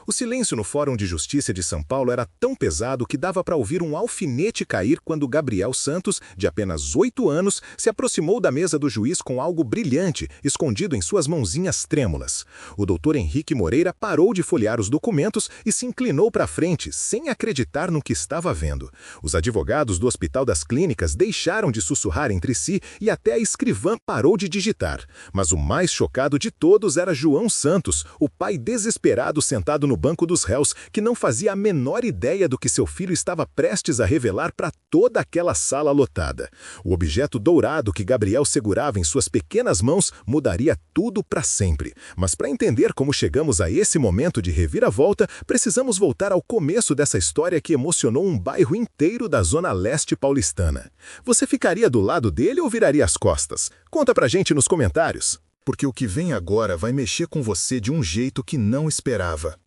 O silêncio no Fórum de Justiça de São Paulo era tão pesado que dava para ouvir um alfinete cair quando Gabriel Santos, de apenas 8 anos, se aproximou da mesa do juiz com algo brilhante, escondido em suas mãozinhas trêmulas. O doutor Henrique Moreira parou de folhear os documentos e se inclinou para frente, sem acreditar no que estava vendo. Os advogados do Hospital das Clínicas deixaram de sussurrar entre si e até a escrivã parou de digitar. Mas o mais chocado de todos era João Santos, o pai desesperado sentado no banco dos réus, que não fazia a menor ideia do que seu filho estava prestes a revelar para toda aquela sala lotada. O objeto dourado que Gabriel segurava em suas pequenas mãos mudaria tudo para sempre. Mas para entender como chegamos a esse momento de reviravolta, precisamos voltar ao começo dessa história que emocionou um bairro inteiro da zona leste paulistana. Você ficaria do lado dele ou viraria as costas? Conta pra gente nos comentários. Porque o que vem agora vai mexer com você de um jeito que não esperava.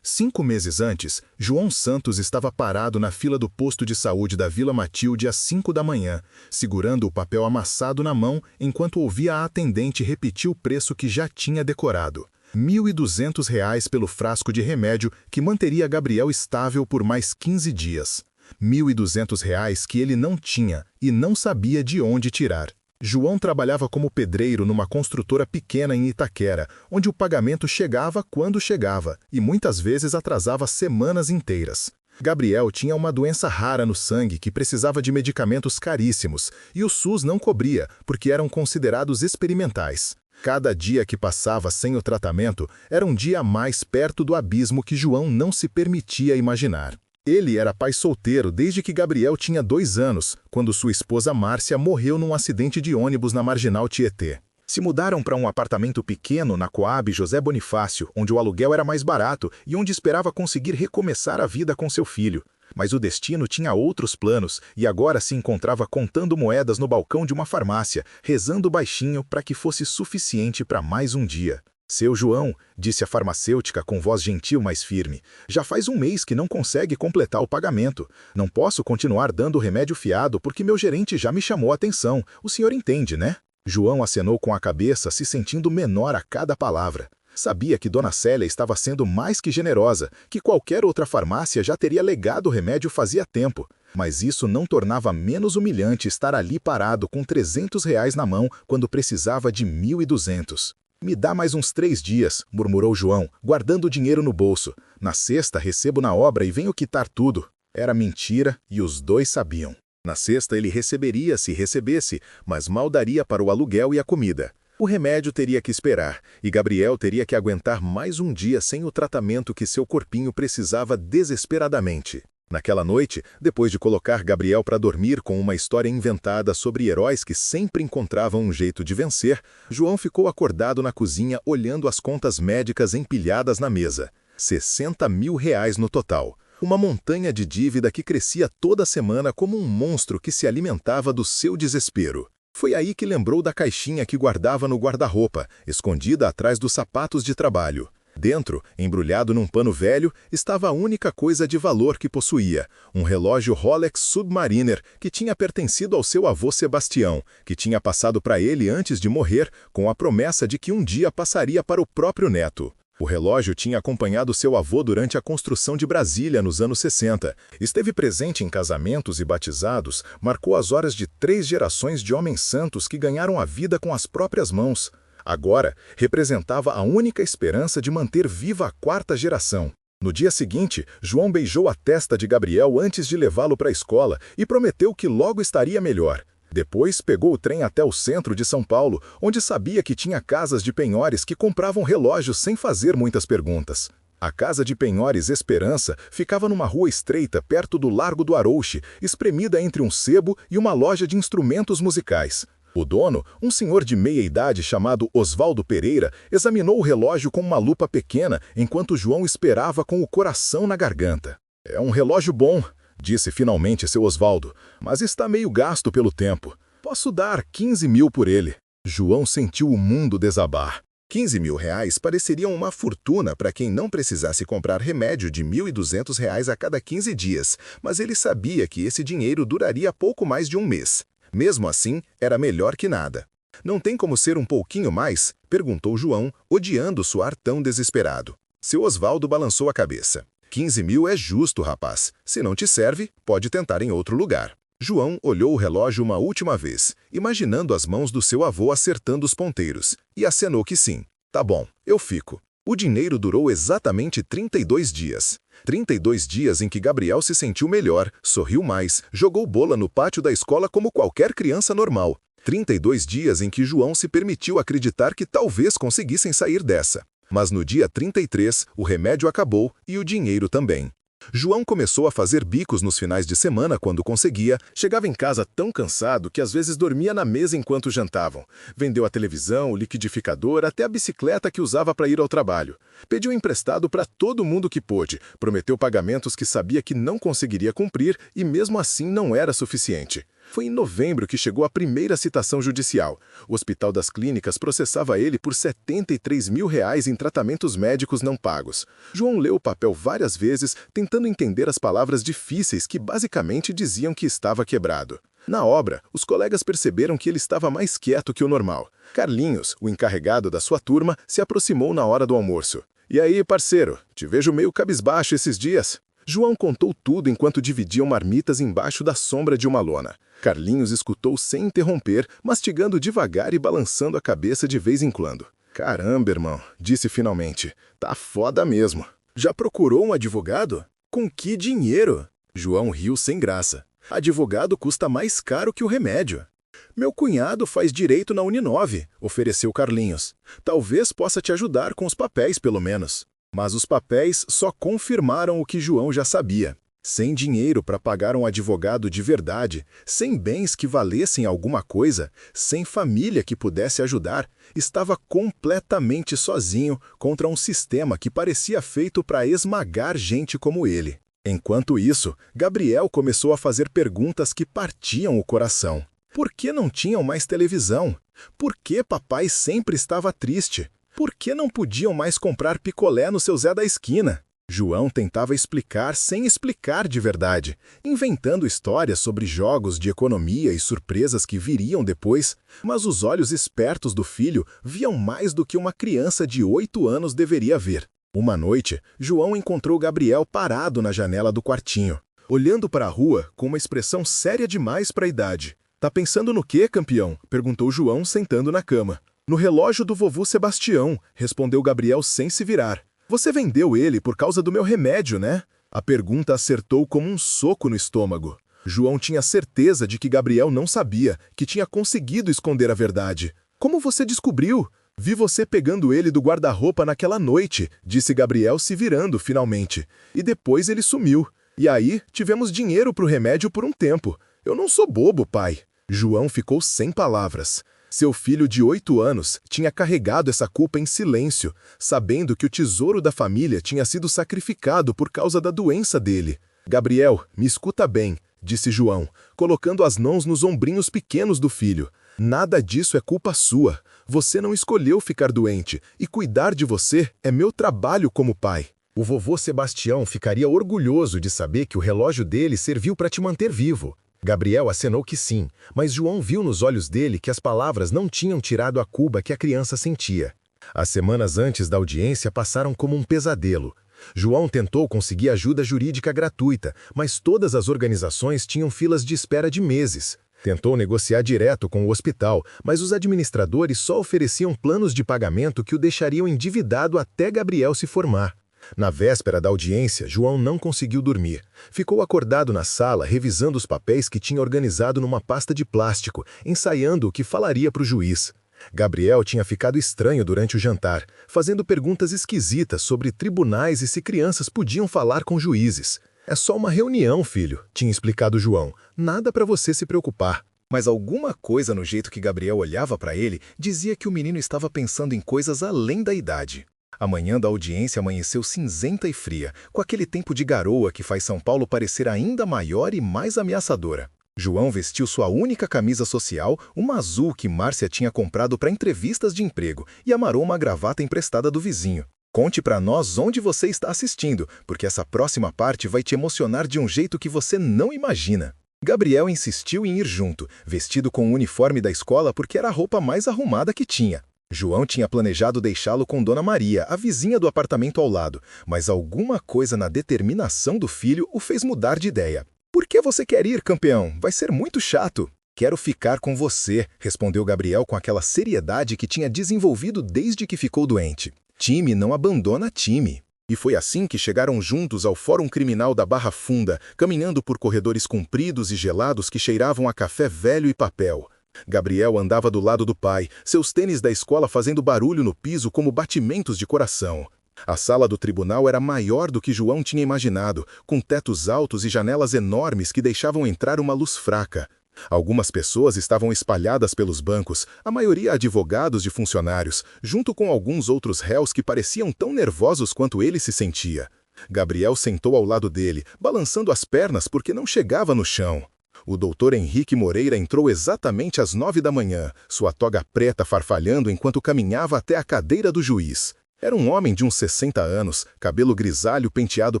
5 meses antes, João Santos estava parado na fila do posto de saúde da Vila Matilde às 5 da manhã, segurando o papel amassado na mão enquanto ouvia a atendente repetir o preço que já tinha decorado. R$ 1.200 pelo frasco de remédio que manteria Gabriel estável por mais 15 dias. R$ 1.200 que ele não tinha e não sabia de onde tirar. João trabalhava como pedreiro numa construtora pequena em Itaquera, onde o pagamento chegava quando chegava e muitas vezes atrasava semanas inteiras. Gabriel tinha uma doença rara no sangue que precisava de medicamentos caríssimos e o SUS não cobria porque eram considerados experimentais. Cada dia que passava sem o tratamento era um dia mais perto do abismo que João não se permitia imaginar. Ele era pai solteiro desde que Gabriel tinha 2 anos, quando sua esposa Márcia morreu num acidente de ônibus na Marginal Tietê. Se mudaram para um apartamento pequeno na Coab José Bonifácio, onde o aluguel era mais barato e onde esperava conseguir recomeçar a vida com seu filho. Mas o destino tinha outros planos e agora se encontrava contando moedas no balcão de uma farmácia, rezando baixinho para que fosse suficiente para mais um dia. Seu João, disse a farmacêutica com voz gentil, mas firme, já faz 1 mês que não consegue completar o pagamento. Não posso continuar dando remédio fiado porque meu gerente já me chamou a atenção. O senhor entende, né? João acenou com a cabeça, se sentindo menor a cada palavra. Sabia que Dona Célia estava sendo mais que generosa, que qualquer outra farmácia já teria legado o remédio fazia tempo. Mas isso não tornava menos humilhante estar ali parado com R$ 300 na mão quando precisava de 1.200. Me dá mais uns 3 dias, murmurou João, guardando o dinheiro no bolso. Na sexta recebo na obra e venho quitar tudo. Era mentira e os dois sabiam. Na sexta ele receberia se recebesse, mas mal daria para o aluguel e a comida. O remédio teria que esperar, e Gabriel teria que aguentar mais um dia sem o tratamento que seu corpinho precisava desesperadamente. Naquela noite, depois de colocar Gabriel para dormir com uma história inventada sobre heróis que sempre encontravam um jeito de vencer, João ficou acordado na cozinha olhando as contas médicas empilhadas na mesa. R$ 60 mil no total. Uma montanha de dívida que crescia toda semana como um monstro que se alimentava do seu desespero. Foi aí que lembrou da caixinha que guardava no guarda-roupa, escondida atrás dos sapatos de trabalho. Dentro, embrulhado num pano velho, estava a única coisa de valor que possuía, um relógio Rolex Submariner que tinha pertencido ao seu avô Sebastião, que tinha passado para ele antes de morrer, com a promessa de que um dia passaria para o próprio neto. O relógio tinha acompanhado seu avô durante a construção de Brasília nos anos 60. Esteve presente em casamentos e batizados, marcou as horas de 3 gerações de homens santos que ganharam a vida com as próprias mãos. Agora, representava a única esperança de manter viva a 4ª geração. No dia seguinte, João beijou a testa de Gabriel antes de levá-lo para a escola e prometeu que logo estaria melhor. Depois, pegou o trem até o centro de São Paulo, onde sabia que tinha casas de penhores que compravam relógios sem fazer muitas perguntas. A casa de penhores Esperança ficava numa rua estreita perto do Largo do Arouche, espremida entre um sebo e uma loja de instrumentos musicais. O dono, um senhor de meia idade chamado Osvaldo Pereira, examinou o relógio com uma lupa pequena enquanto João esperava com o coração na garganta. É um relógio bom, disse finalmente seu Osvaldo, mas está meio gasto pelo tempo. Posso dar 15 mil por ele. João sentiu o mundo desabar. 15 mil reais pareceriam uma fortuna para quem não precisasse comprar remédio de R$ 1.200 a cada 15 dias, mas ele sabia que esse dinheiro duraria pouco mais de um mês. Mesmo assim, era melhor que nada. Não tem como ser um pouquinho mais? Perguntou João, odiando soar tão desesperado. Seu Osvaldo balançou a cabeça. 15 mil é justo, rapaz. Se não te serve, pode tentar em outro lugar. João olhou o relógio uma última vez, imaginando as mãos do seu avô acertando os ponteiros, e acenou que sim. Tá bom, eu fico. O dinheiro durou exatamente 32 dias. 32 dias em que Gabriel se sentiu melhor, sorriu mais, jogou bola no pátio da escola como qualquer criança normal. 32 dias em que João se permitiu acreditar que talvez conseguissem sair dessa. Mas no dia 33, o remédio acabou e o dinheiro também. João começou a fazer bicos nos finais de semana quando conseguia, chegava em casa tão cansado que às vezes dormia na mesa enquanto jantavam. Vendeu a televisão, o liquidificador, até a bicicleta que usava para ir ao trabalho. Pediu emprestado para todo mundo que pôde, prometeu pagamentos que sabia que não conseguiria cumprir e mesmo assim não era suficiente. Foi em novembro que chegou a primeira citação judicial. O Hospital das Clínicas processava ele por R$ 73 mil em tratamentos médicos não pagos. João leu o papel várias vezes, tentando entender as palavras difíceis que basicamente diziam que estava quebrado. Na obra, os colegas perceberam que ele estava mais quieto que o normal. Carlinhos, o encarregado da sua turma, se aproximou na hora do almoço. "E aí, parceiro, te vejo meio cabisbaixo esses dias." João contou tudo enquanto dividiam marmitas embaixo da sombra de uma lona. Carlinhos escutou sem interromper, mastigando devagar e balançando a cabeça de vez em quando. "Caramba, irmão", disse finalmente. "Tá foda mesmo." "Já procurou um advogado? Com que dinheiro?" João riu sem graça. "Advogado custa mais caro que o remédio." "Meu cunhado faz direito na Uninove", ofereceu Carlinhos. "Talvez possa te ajudar com os papéis, pelo menos." Mas os papéis só confirmaram o que João já sabia. Sem dinheiro para pagar um advogado de verdade, sem bens que valessem alguma coisa, sem família que pudesse ajudar, estava completamente sozinho contra um sistema que parecia feito para esmagar gente como ele. Enquanto isso, Gabriel começou a fazer perguntas que partiam o coração. Por que não tinham mais televisão? Por que papai sempre estava triste? Por que não podiam mais comprar picolé no seu Zé da Esquina? João tentava explicar sem explicar de verdade, inventando histórias sobre jogos de economia e surpresas que viriam depois, mas os olhos espertos do filho viam mais do que uma criança de 8 anos deveria ver. Uma noite, João encontrou Gabriel parado na janela do quartinho, olhando para a rua com uma expressão séria demais para a idade. "Tá pensando no quê, campeão?" perguntou João, sentando na cama. "No relógio do vovô Sebastião", respondeu Gabriel sem se virar. "Você vendeu ele por causa do meu remédio, né?" A pergunta acertou como um soco no estômago. João tinha certeza de que Gabriel não sabia, que tinha conseguido esconder a verdade. "Como você descobriu?" "Vi você pegando ele do guarda-roupa naquela noite", disse Gabriel se virando finalmente. "E depois ele sumiu. E aí tivemos dinheiro para o remédio por um tempo. Eu não sou bobo, pai." João ficou sem palavras. Seu filho de 8 anos tinha carregado essa culpa em silêncio, sabendo que o tesouro da família tinha sido sacrificado por causa da doença dele. "Gabriel, me escuta bem", disse João, colocando as mãos nos ombrinhos pequenos do filho. "Nada disso é culpa sua. Você não escolheu ficar doente, e cuidar de você é meu trabalho como pai." O vovô Sebastião ficaria orgulhoso de saber que o relógio dele serviu para te manter vivo. Gabriel acenou que sim, mas João viu nos olhos dele que as palavras não tinham tirado a culpa que a criança sentia. As semanas antes da audiência passaram como um pesadelo. João tentou conseguir ajuda jurídica gratuita, mas todas as organizações tinham filas de espera de meses. Tentou negociar direto com o hospital, mas os administradores só ofereciam planos de pagamento que o deixariam endividado até Gabriel se formar. Na véspera da audiência, João não conseguiu dormir. Ficou acordado na sala, revisando os papéis que tinha organizado numa pasta de plástico, ensaiando o que falaria para o juiz. Gabriel tinha ficado estranho durante o jantar, fazendo perguntas esquisitas sobre tribunais e se crianças podiam falar com juízes. "É só uma reunião, filho", tinha explicado João. "Nada para você se preocupar." Mas alguma coisa no jeito que Gabriel olhava para ele dizia que o menino estava pensando em coisas além da idade. A manhã da audiência amanheceu cinzenta e fria, com aquele tempo de garoa que faz São Paulo parecer ainda maior e mais ameaçadora. João vestiu sua única camisa social, uma azul que Márcia tinha comprado para entrevistas de emprego, e amarrou uma gravata emprestada do vizinho. Conte para nós onde você está assistindo, porque essa próxima parte vai te emocionar de um jeito que você não imagina. Gabriel insistiu em ir junto, vestido com o uniforme da escola porque era a roupa mais arrumada que tinha. João tinha planejado deixá-lo com Dona Maria, a vizinha do apartamento ao lado, mas alguma coisa na determinação do filho o fez mudar de ideia. Por que você quer ir, campeão? Vai ser muito chato. Quero ficar com você, respondeu Gabriel com aquela seriedade que tinha desenvolvido desde que ficou doente. Time não abandona time. E foi assim que chegaram juntos ao Fórum Criminal da Barra Funda, caminhando por corredores compridos e gelados que cheiravam a café velho e papel. Gabriel andava do lado do pai, seus tênis da escola fazendo barulho no piso como batimentos de coração. A sala do tribunal era maior do que João tinha imaginado, com tetos altos e janelas enormes que deixavam entrar uma luz fraca. Algumas pessoas estavam espalhadas pelos bancos, a maioria advogados e funcionários, junto com alguns outros réus que pareciam tão nervosos quanto ele se sentia. Gabriel sentou ao lado dele, balançando as pernas porque não chegava no chão. O doutor Henrique Moreira entrou exatamente às 9 da manhã, sua toga preta farfalhando enquanto caminhava até a cadeira do juiz. Era um homem de uns 60 anos, cabelo grisalho penteado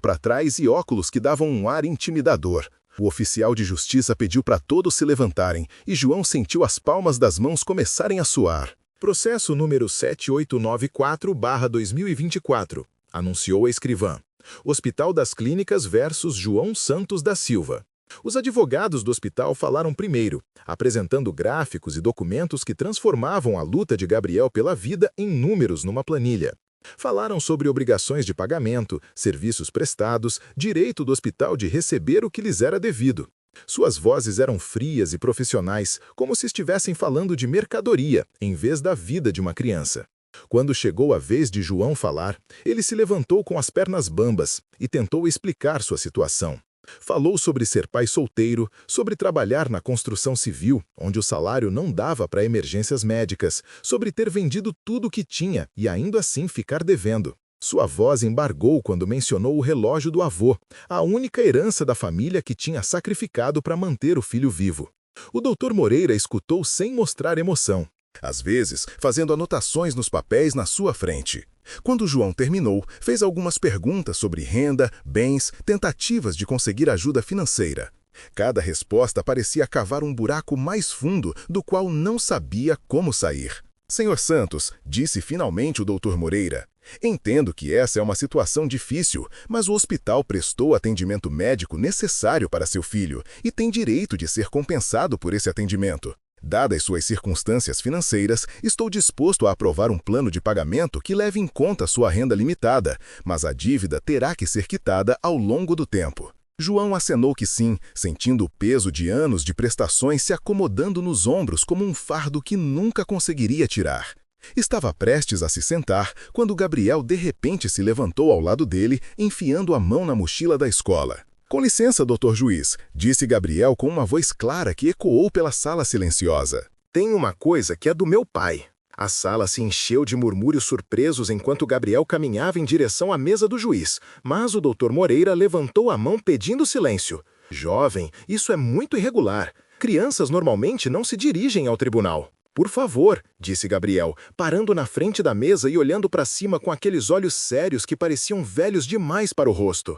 para trás e óculos que davam um ar intimidador. O oficial de justiça pediu para todos se levantarem e João sentiu as palmas das mãos começarem a suar. Processo número 7894/2024, anunciou a escrivã. Hospital das Clínicas versus João Santos da Silva. Os advogados do hospital falaram primeiro, apresentando gráficos e documentos que transformavam a luta de Gabriel pela vida em números numa planilha. Falaram sobre obrigações de pagamento, serviços prestados, direito do hospital de receber o que lhes era devido. Suas vozes eram frias e profissionais, como se estivessem falando de mercadoria, em vez da vida de uma criança. Quando chegou a vez de João falar, ele se levantou com as pernas bambas e tentou explicar sua situação. Falou sobre ser pai solteiro, sobre trabalhar na construção civil, onde o salário não dava para emergências médicas, sobre ter vendido tudo o que tinha e ainda assim ficar devendo. Sua voz embargou quando mencionou o relógio do avô, a única herança da família que tinha sacrificado para manter o filho vivo. O doutor Moreira escutou sem mostrar emoção, às vezes fazendo anotações nos papéis na sua frente. Quando João terminou, fez algumas perguntas sobre renda, bens, tentativas de conseguir ajuda financeira. Cada resposta parecia cavar um buraco mais fundo, do qual não sabia como sair. Senhor Santos, disse finalmente o doutor Moreira, entendo que essa é uma situação difícil, mas o hospital prestou o atendimento médico necessário para seu filho e tem direito de ser compensado por esse atendimento. Dadas suas circunstâncias financeiras, estou disposto a aprovar um plano de pagamento que leve em conta sua renda limitada, mas a dívida terá que ser quitada ao longo do tempo. João acenou que sim, sentindo o peso de anos de prestações se acomodando nos ombros como um fardo que nunca conseguiria tirar. Estava prestes a se sentar quando Gabriel de repente se levantou ao lado dele, enfiando a mão na mochila da escola. Com licença, doutor juiz, disse Gabriel com uma voz clara que ecoou pela sala silenciosa. Tem uma coisa que é do meu pai. A sala se encheu de murmúrios surpresos enquanto Gabriel caminhava em direção à mesa do juiz, mas o doutor Moreira levantou a mão pedindo silêncio. Jovem, isso é muito irregular. Crianças normalmente não se dirigem ao tribunal. Por favor, disse Gabriel, parando na frente da mesa e olhando para cima com aqueles olhos sérios que pareciam velhos demais para o rosto.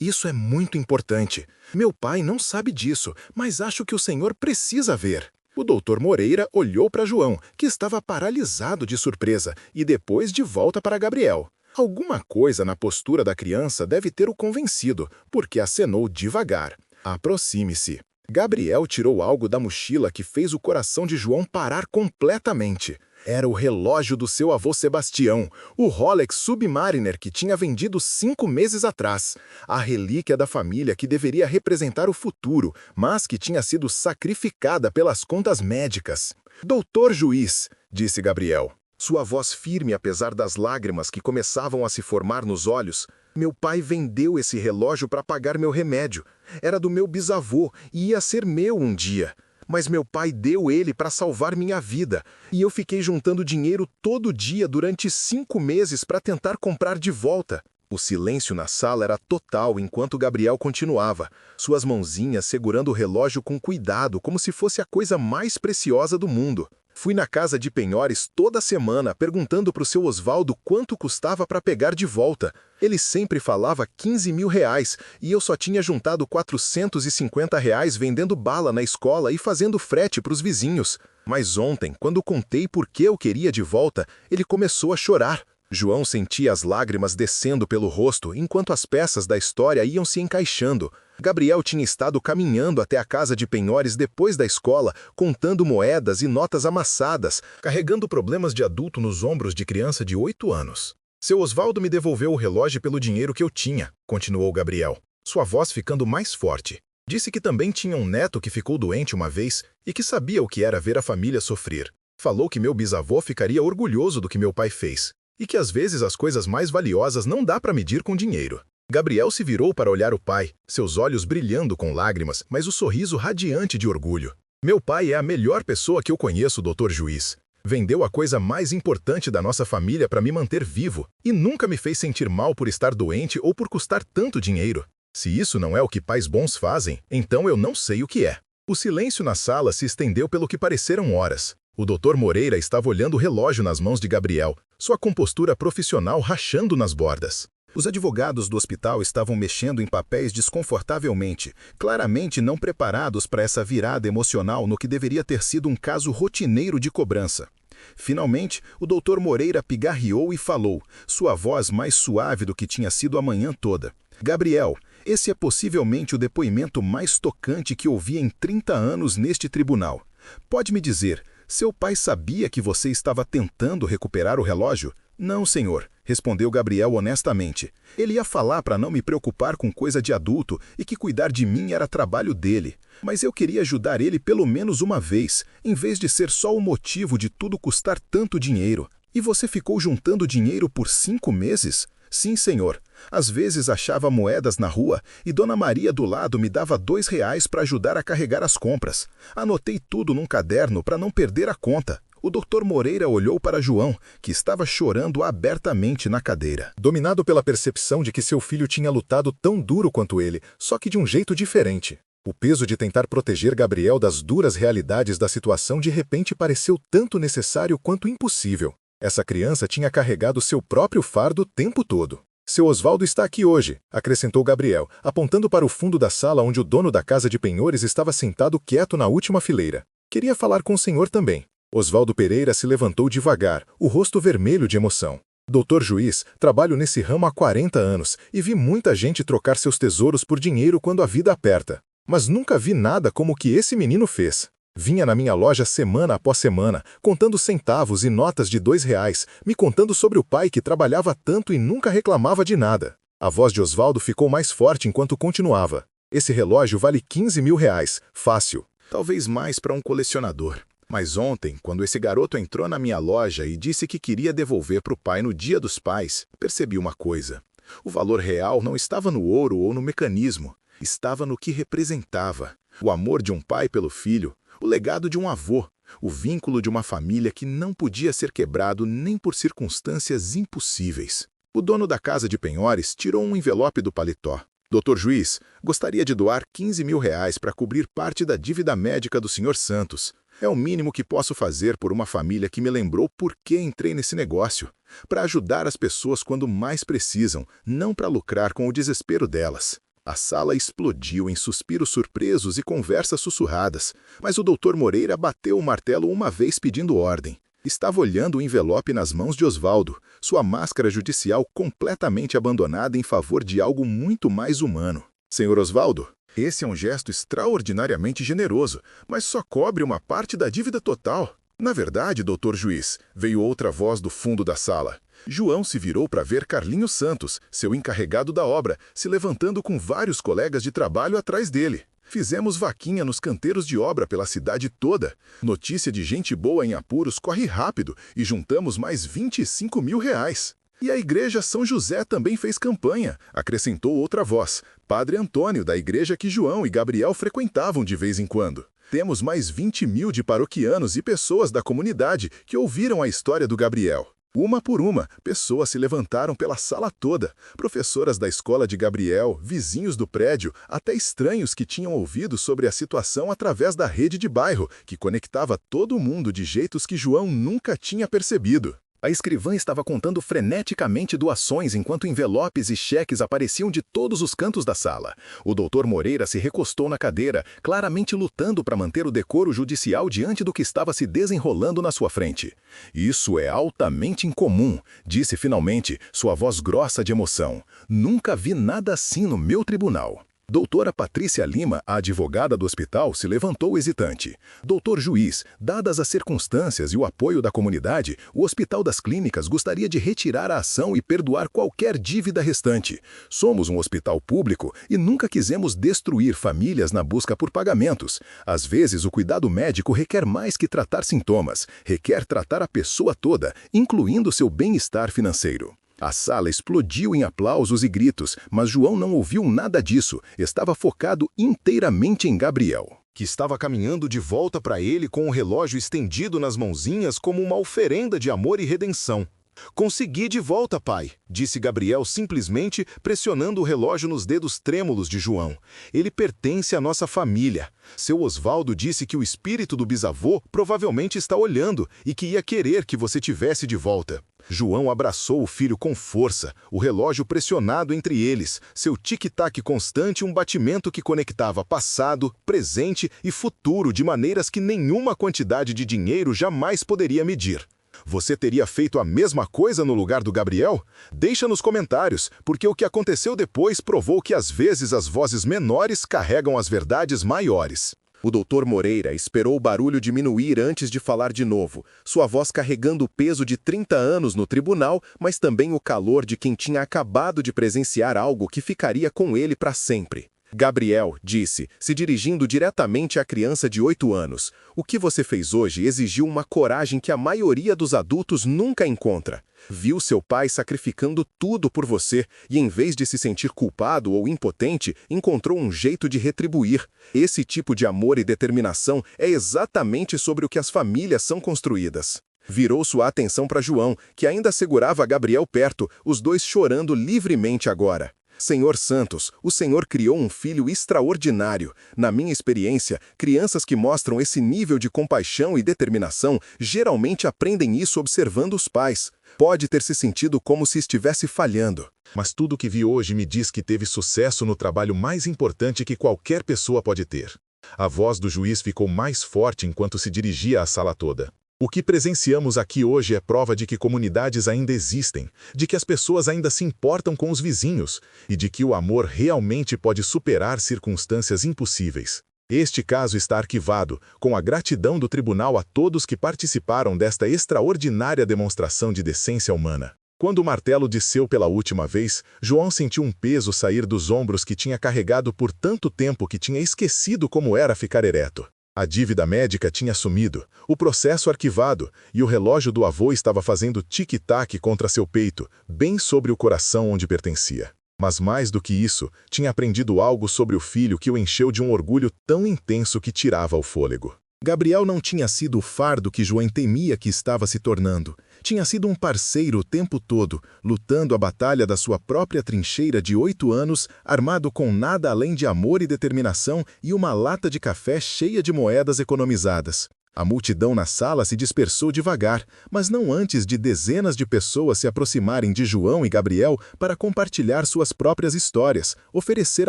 Isso é muito importante. Meu pai não sabe disso, mas acho que o senhor precisa ver. O doutor Moreira olhou para João, que estava paralisado de surpresa, e depois de volta para Gabriel. Alguma coisa na postura da criança deve ter o convencido, porque acenou devagar. Aproxime-se. Gabriel tirou algo da mochila que fez o coração de João parar completamente. Era o relógio do seu avô Sebastião, o Rolex Submariner que tinha vendido 5 meses atrás. A relíquia da família que deveria representar o futuro, mas que tinha sido sacrificada pelas contas médicas. Doutor juiz, disse Gabriel. Sua voz firme apesar das lágrimas que começavam a se formar nos olhos. Meu pai vendeu esse relógio para pagar meu remédio. Era do meu bisavô e ia ser meu um dia. Mas meu pai deu ele para salvar minha vida, e eu fiquei juntando dinheiro todo dia durante 5 meses para tentar comprar de volta. O silêncio na sala era total enquanto Gabriel continuava, suas mãozinhas segurando o relógio com cuidado, como se fosse a coisa mais preciosa do mundo. Fui na casa de penhores toda semana perguntando para o seu Osvaldo quanto custava para pegar de volta. Ele sempre falava 15 mil reais e eu só tinha juntado 450 reais vendendo bala na escola e fazendo frete para os vizinhos. Mas ontem, quando contei por que eu queria de volta, ele começou a chorar. João sentia as lágrimas descendo pelo rosto enquanto as peças da história iam se encaixando. Gabriel tinha estado caminhando até a casa de penhores depois da escola, contando moedas e notas amassadas, carregando problemas de adulto nos ombros de criança de 8 anos. Seu Osvaldo me devolveu o relógio pelo dinheiro que eu tinha, continuou Gabriel, sua voz ficando mais forte. Disse que também tinha um neto que ficou doente uma vez e que sabia o que era ver a família sofrer. Falou que meu bisavô ficaria orgulhoso do que meu pai fez. E que às vezes as coisas mais valiosas não dá para medir com dinheiro. Gabriel se virou para olhar o pai, seus olhos brilhando com lágrimas, mas o sorriso radiante de orgulho. Meu pai é a melhor pessoa que eu conheço, doutor juiz. Vendeu a coisa mais importante da nossa família para me manter vivo e nunca me fez sentir mal por estar doente ou por custar tanto dinheiro. Se isso não é o que pais bons fazem, então eu não sei o que é. O silêncio na sala se estendeu pelo que pareceram horas. O Dr. Moreira estava olhando o relógio nas mãos de Gabriel, sua compostura profissional rachando nas bordas. Os advogados do hospital estavam mexendo em papéis desconfortavelmente, claramente não preparados para essa virada emocional no que deveria ter sido um caso rotineiro de cobrança. Finalmente, o Dr. Moreira pigarreou e falou, sua voz mais suave do que tinha sido a manhã toda. Gabriel, esse é possivelmente o depoimento mais tocante que ouvi em 30 anos neste tribunal. Pode me dizer, seu pai sabia que você estava tentando recuperar o relógio? Não, senhor, respondeu Gabriel honestamente. Ele ia falar para não me preocupar com coisa de adulto e que cuidar de mim era trabalho dele. Mas eu queria ajudar ele pelo menos uma vez, em vez de ser só o motivo de tudo custar tanto dinheiro. E você ficou juntando dinheiro por 5 meses? Sim, senhor. Às vezes achava moedas na rua e Dona Maria do lado me dava R$ 2 para ajudar a carregar as compras. Anotei tudo num caderno para não perder a conta. O Dr. Moreira olhou para João, que estava chorando abertamente na cadeira. Dominado pela percepção de que seu filho tinha lutado tão duro quanto ele, só que de um jeito diferente. O peso de tentar proteger Gabriel das duras realidades da situação de repente pareceu tanto necessário quanto impossível. Essa criança tinha carregado seu próprio fardo o tempo todo. Seu Osvaldo está aqui hoje, acrescentou Gabriel, apontando para o fundo da sala onde o dono da casa de penhores estava sentado quieto na última fileira. Queria falar com o senhor também. Osvaldo Pereira se levantou devagar, o rosto vermelho de emoção. Doutor juiz, trabalho nesse ramo há 40 anos e vi muita gente trocar seus tesouros por dinheiro quando a vida aperta. Mas nunca vi nada como o que esse menino fez. Vinha na minha loja semana após semana, contando centavos e notas de R$ 2, me contando sobre o pai que trabalhava tanto e nunca reclamava de nada. A voz de Osvaldo ficou mais forte enquanto continuava. Esse relógio vale 15 mil reais, fácil. Talvez mais para um colecionador. Mas ontem, quando esse garoto entrou na minha loja e disse que queria devolver para o pai no Dia dos Pais, percebi uma coisa. O valor real não estava no ouro ou no mecanismo. Estava no que representava. O amor de um pai pelo filho, o legado de um avô, o vínculo de uma família que não podia ser quebrado nem por circunstâncias impossíveis. O dono da casa de penhores tirou um envelope do paletó. Doutor juiz, gostaria de doar 15 mil reais para cobrir parte da dívida médica do Sr. Santos. É o mínimo que posso fazer por uma família que me lembrou por que entrei nesse negócio. Para ajudar as pessoas quando mais precisam, não para lucrar com o desespero delas. A sala explodiu em suspiros surpresos e conversas sussurradas, mas o Dr. Moreira bateu o martelo uma vez pedindo ordem. Estava olhando o envelope nas mãos de Osvaldo, sua máscara judicial completamente abandonada em favor de algo muito mais humano. Senhor Osvaldo, esse é um gesto extraordinariamente generoso, mas só cobre uma parte da dívida total. Na verdade, doutor juiz, veio outra voz do fundo da sala. João se virou para ver Carlinhos Santos, seu encarregado da obra, se levantando com vários colegas de trabalho atrás dele. Fizemos vaquinha nos canteiros de obra pela cidade toda. Notícia de gente boa em apuros corre rápido e juntamos mais 25 mil reais. E a igreja São José também fez campanha, acrescentou outra voz, Padre Antônio, da igreja que João e Gabriel frequentavam de vez em quando. Temos mais 20 mil de paroquianos e pessoas da comunidade que ouviram a história do Gabriel. Uma por uma, pessoas se levantaram pela sala toda. Professoras da escola de Gabriel, vizinhos do prédio, até estranhos que tinham ouvido sobre a situação através da rede de bairro, que conectava todo mundo de jeitos que João nunca tinha percebido. A escrivã estava contando freneticamente doações enquanto envelopes e cheques apareciam de todos os cantos da sala. O doutor Moreira se recostou na cadeira, claramente lutando para manter o decoro judicial diante do que estava se desenrolando na sua frente. Isso é altamente incomum, disse finalmente, sua voz grossa de emoção. Nunca vi nada assim no meu tribunal. Doutora Patrícia Lima, a advogada do hospital, se levantou hesitante. Doutor Juiz, dadas as circunstâncias e o apoio da comunidade, o Hospital das Clínicas gostaria de retirar a ação e perdoar qualquer dívida restante. Somos um hospital público e nunca quisemos destruir famílias na busca por pagamentos. Às vezes, o cuidado médico requer mais que tratar sintomas, requer tratar a pessoa toda, incluindo seu bem-estar financeiro. A sala explodiu em aplausos e gritos, mas João não ouviu nada disso. Estava focado inteiramente em Gabriel, que estava caminhando de volta para ele com o relógio estendido nas mãozinhas como uma oferenda de amor e redenção. "Consegui de volta, pai", disse Gabriel simplesmente pressionando o relógio nos dedos trêmulos de João. "Ele pertence à nossa família. Seu Osvaldo disse que o espírito do bisavô provavelmente está olhando e que ia querer que você tivesse de volta." João abraçou o filho com força, o relógio pressionado entre eles, seu tic-tac constante um batimento que conectava passado, presente e futuro de maneiras que nenhuma quantidade de dinheiro jamais poderia medir. Você teria feito a mesma coisa no lugar do Gabriel? Deixa nos comentários, porque o que aconteceu depois provou que às vezes as vozes menores carregam as verdades maiores. O doutor Moreira esperou o barulho diminuir antes de falar de novo, sua voz carregando o peso de 30 anos no tribunal, mas também o calor de quem tinha acabado de presenciar algo que ficaria com ele para sempre. "Gabriel", disse, se dirigindo diretamente à criança de 8 anos, "o que você fez hoje exigiu uma coragem que a maioria dos adultos nunca encontra. Viu seu pai sacrificando tudo por você e, em vez de se sentir culpado ou impotente, encontrou um jeito de retribuir. Esse tipo de amor e determinação é exatamente sobre o que as famílias são construídas." Virou sua atenção para João, que ainda segurava Gabriel perto, os dois chorando livremente agora. "Senhor Santos, o Senhor criou um filho extraordinário. Na minha experiência, crianças que mostram esse nível de compaixão e determinação geralmente aprendem isso observando os pais. Pode ter se sentido como se estivesse falhando. Mas tudo que vi hoje me diz que teve sucesso no trabalho mais importante que qualquer pessoa pode ter." A voz do juiz ficou mais forte enquanto se dirigia à sala toda. "O que presenciamos aqui hoje é prova de que comunidades ainda existem, de que as pessoas ainda se importam com os vizinhos e de que o amor realmente pode superar circunstâncias impossíveis. Este caso está arquivado, com a gratidão do tribunal a todos que participaram desta extraordinária demonstração de decência humana." Quando o martelo desceu pela última vez, João sentiu um peso sair dos ombros que tinha carregado por tanto tempo que tinha esquecido como era ficar ereto. A dívida médica tinha sumido, o processo arquivado, e o relógio do avô estava fazendo tic-tac contra seu peito, bem sobre o coração onde pertencia. Mas mais do que isso, tinha aprendido algo sobre o filho que o encheu de um orgulho tão intenso que tirava o fôlego. Gabriel não tinha sido o fardo que João temia que estava se tornando. Tinha sido um parceiro o tempo todo, lutando a batalha da sua própria trincheira de 8 anos, armado com nada além de amor e determinação e uma lata de café cheia de moedas economizadas. A multidão na sala se dispersou devagar, mas não antes de dezenas de pessoas se aproximarem de João e Gabriel para compartilhar suas próprias histórias, oferecer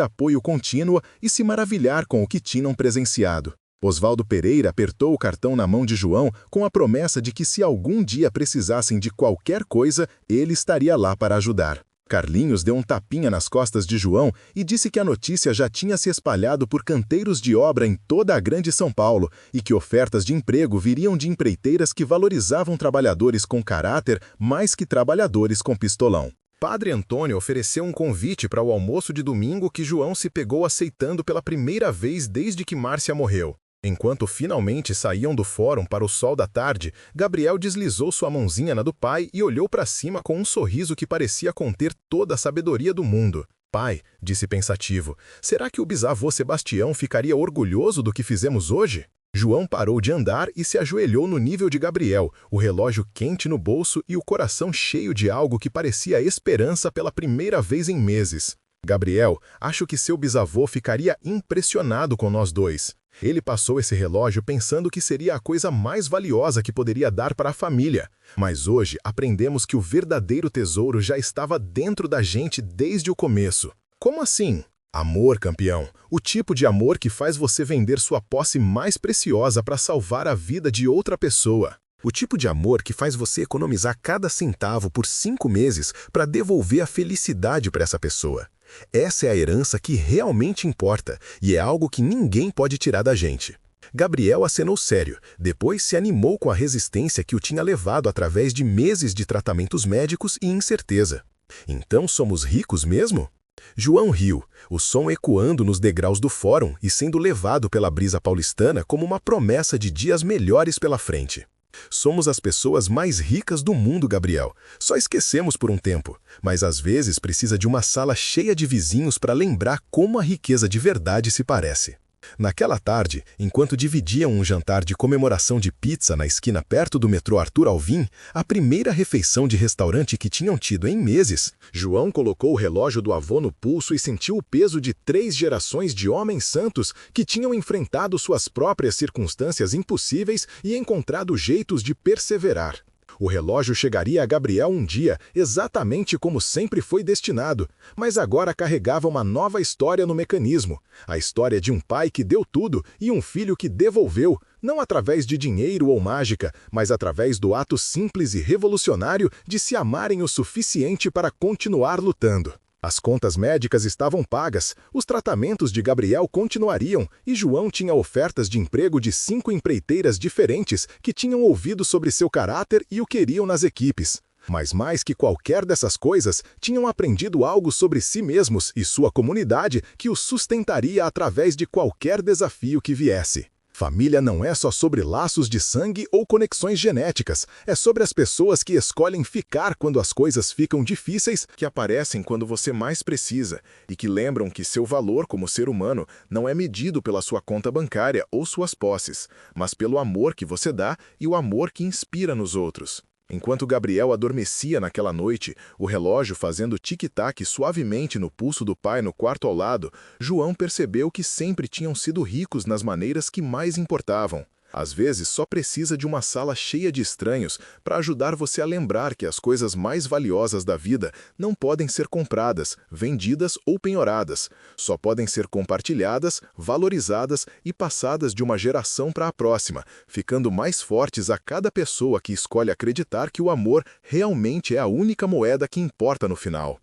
apoio contínuo e se maravilhar com o que tinham presenciado. Osvaldo Pereira apertou o cartão na mão de João com a promessa de que se algum dia precisassem de qualquer coisa, ele estaria lá para ajudar. Carlinhos deu um tapinha nas costas de João e disse que a notícia já tinha se espalhado por canteiros de obra em toda a grande São Paulo e que ofertas de emprego viriam de empreiteiras que valorizavam trabalhadores com caráter mais que trabalhadores com pistolão. Padre Antônio ofereceu um convite para o almoço de domingo que João se pegou aceitando pela primeira vez desde que Márcia morreu. Enquanto finalmente saíam do fórum para o sol da tarde, Gabriel deslizou sua mãozinha na do pai e olhou para cima com um sorriso que parecia conter toda a sabedoria do mundo. "Pai", disse pensativo, "será que o bisavô Sebastião ficaria orgulhoso do que fizemos hoje?" João parou de andar e se ajoelhou no nível de Gabriel, o relógio quente no bolso e o coração cheio de algo que parecia esperança pela primeira vez em meses. Gabriel, acho que seu bisavô ficaria impressionado com nós dois. Ele passou esse relógio pensando que seria a coisa mais valiosa que poderia dar para a família. Mas hoje aprendemos que o verdadeiro tesouro já estava dentro da gente desde o começo. Como assim? Amor, campeão. O tipo de amor que faz você vender sua posse mais preciosa para salvar a vida de outra pessoa. O tipo de amor que faz você economizar cada centavo por 5 meses para devolver a felicidade para essa pessoa. Essa é a herança que realmente importa e é algo que ninguém pode tirar da gente. Gabriel acenou sério, depois se animou com a resistência que o tinha levado através de meses de tratamentos médicos e incerteza. Então somos ricos mesmo? João riu, o som ecoando nos degraus do fórum e sendo levado pela brisa paulistana como uma promessa de dias melhores pela frente. Somos as pessoas mais ricas do mundo, Gabriel. Só esquecemos por um tempo, mas às vezes precisa de uma sala cheia de vizinhos para lembrar como a riqueza de verdade se parece. Naquela tarde, enquanto dividiam um jantar de comemoração de pizza na esquina perto do metrô Arthur Alvim, a primeira refeição de restaurante que tinham tido em meses, João colocou o relógio do avô no pulso e sentiu o peso de 3 gerações de homens santos que tinham enfrentado suas próprias circunstâncias impossíveis e encontrado jeitos de perseverar. O relógio chegaria a Gabriel um dia, exatamente como sempre foi destinado, mas agora carregava uma nova história no mecanismo. A história de um pai que deu tudo e um filho que devolveu, não através de dinheiro ou mágica, mas através do ato simples e revolucionário de se amarem o suficiente para continuar lutando. As contas médicas estavam pagas, os tratamentos de Gabriel continuariam e João tinha ofertas de emprego de 5 empreiteiras diferentes que tinham ouvido sobre seu caráter e o queriam nas equipes. Mas mais que qualquer dessas coisas, tinham aprendido algo sobre si mesmos e sua comunidade que os sustentaria através de qualquer desafio que viesse. Família não é só sobre laços de sangue ou conexões genéticas, é sobre as pessoas que escolhem ficar quando as coisas ficam difíceis, que aparecem quando você mais precisa e que lembram que seu valor como ser humano não é medido pela sua conta bancária ou suas posses, mas pelo amor que você dá e o amor que inspira nos outros. Enquanto Gabriel adormecia naquela noite, o relógio fazendo tic-tac suavemente no pulso do pai no quarto ao lado, João percebeu que sempre tinham sido ricos nas maneiras que mais importavam. Às vezes só precisa de uma sala cheia de estranhos para ajudar você a lembrar que as coisas mais valiosas da vida não podem ser compradas, vendidas ou penhoradas. Só podem ser compartilhadas, valorizadas e passadas de uma geração para a próxima, ficando mais fortes a cada pessoa que escolhe acreditar que o amor realmente é a única moeda que importa no final.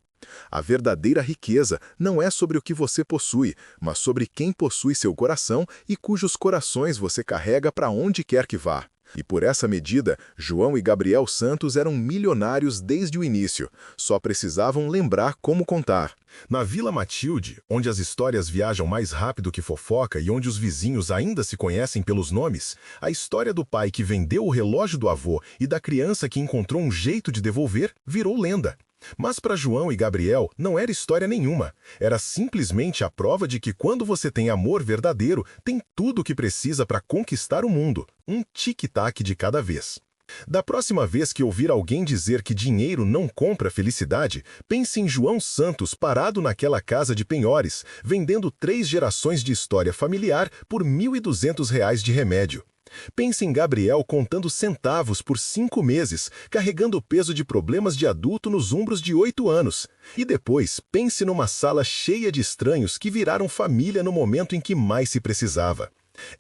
A verdadeira riqueza não é sobre o que você possui, mas sobre quem possui seu coração e cujos corações você carrega para onde quer que vá. E por essa medida, João e Gabriel Santos eram milionários desde o início, só precisavam lembrar como contar. Na Vila Matilde, onde as histórias viajam mais rápido que fofoca e onde os vizinhos ainda se conhecem pelos nomes, a história do pai que vendeu o relógio do avô e da criança que encontrou um jeito de devolver virou lenda. Mas para João e Gabriel não era história nenhuma, era simplesmente a prova de que quando você tem amor verdadeiro, tem tudo o que precisa para conquistar o mundo, um tic-tac de cada vez. Da próxima vez que ouvir alguém dizer que dinheiro não compra felicidade, pense em João Santos parado naquela casa de penhores, vendendo 3 gerações de história familiar por R$ 1.200 de remédio. Pense em Gabriel contando centavos por 5 meses, carregando o peso de problemas de adulto nos ombros de 8 anos. E depois, pense numa sala cheia de estranhos que viraram família no momento em que mais se precisava.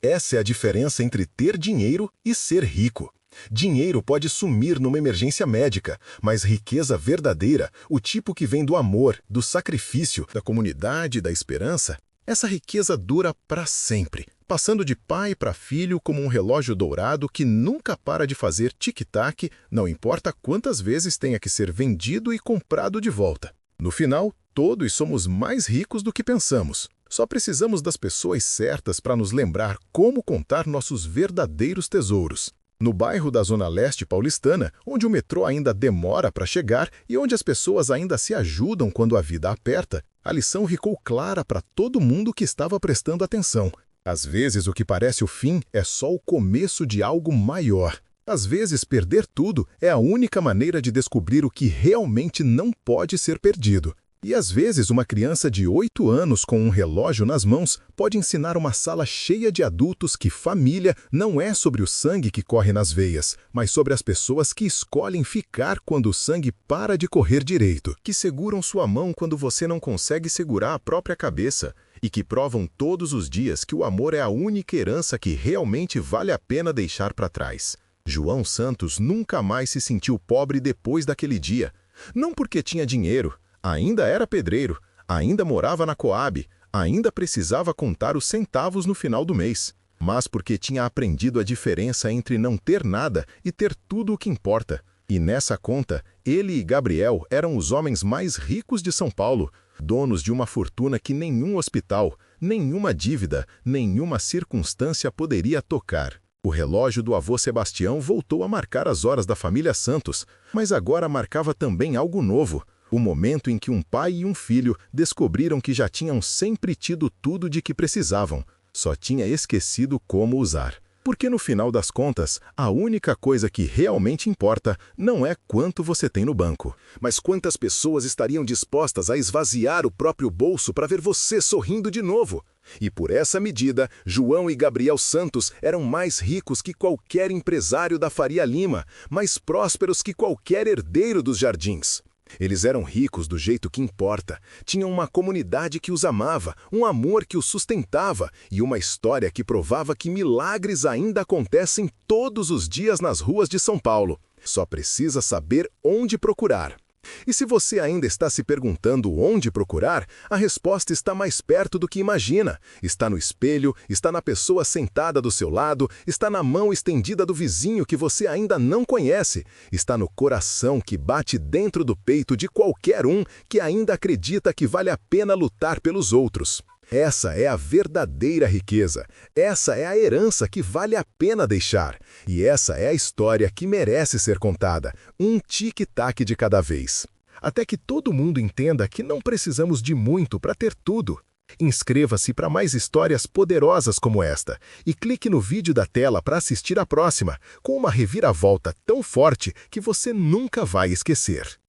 Essa é a diferença entre ter dinheiro e ser rico. Dinheiro pode sumir numa emergência médica, mas riqueza verdadeira, o tipo que vem do amor, do sacrifício, da comunidade, da esperança, essa riqueza dura para sempre, passando de pai para filho como um relógio dourado que nunca para de fazer tic-tac, não importa quantas vezes tenha que ser vendido e comprado de volta. No final, todos somos mais ricos do que pensamos. Só precisamos das pessoas certas para nos lembrar como contar nossos verdadeiros tesouros. No bairro da Zona Leste paulistana, onde o metrô ainda demora para chegar e onde as pessoas ainda se ajudam quando a vida aperta, a lição ficou clara para todo mundo que estava prestando atenção. Às vezes, o que parece o fim é só o começo de algo maior. Às vezes, perder tudo é a única maneira de descobrir o que realmente não pode ser perdido. E às vezes, uma criança de 8 anos com um relógio nas mãos pode ensinar uma sala cheia de adultos que família não é sobre o sangue que corre nas veias, mas sobre as pessoas que escolhem ficar quando o sangue para de correr direito, que seguram sua mão quando você não consegue segurar a própria cabeça e que provam todos os dias que o amor é a única herança que realmente vale a pena deixar para trás. João Santos nunca mais se sentiu pobre depois daquele dia. Não porque tinha dinheiro, ainda era pedreiro, ainda morava na Coab, ainda precisava contar os centavos no final do mês, mas porque tinha aprendido a diferença entre não ter nada e ter tudo o que importa. E nessa conta, ele e Gabriel eram os homens mais ricos de São Paulo, donos de uma fortuna que nenhum hospital, nenhuma dívida, nenhuma circunstância poderia tocar. O relógio do avô Sebastião voltou a marcar as horas da família Santos, mas agora marcava também algo novo. O momento em que um pai e um filho descobriram que já tinham sempre tido tudo de que precisavam, só tinha esquecido como usar. Porque no final das contas, a única coisa que realmente importa não é quanto você tem no banco, mas quantas pessoas estariam dispostas a esvaziar o próprio bolso para ver você sorrindo de novo. E por essa medida, João e Gabriel Santos eram mais ricos que qualquer empresário da Faria Lima, mais prósperos que qualquer herdeiro dos Jardins. Eles eram ricos do jeito que importa, tinham uma comunidade que os amava, um amor que os sustentava e uma história que provava que milagres ainda acontecem todos os dias nas ruas de São Paulo. Só precisa saber onde procurar. E se você ainda está se perguntando onde procurar, a resposta está mais perto do que imagina. Está no espelho, está na pessoa sentada do seu lado, está na mão estendida do vizinho que você ainda não conhece, está no coração que bate dentro do peito de qualquer um que ainda acredita que vale a pena lutar pelos outros. Essa é a verdadeira riqueza, essa é a herança que vale a pena deixar, e essa é a história que merece ser contada, um tic-tac de cada vez. Até que todo mundo entenda que não precisamos de muito para ter tudo. Inscreva-se para mais histórias poderosas como esta, e clique no vídeo da tela para assistir a próxima, com uma reviravolta tão forte que você nunca vai esquecer.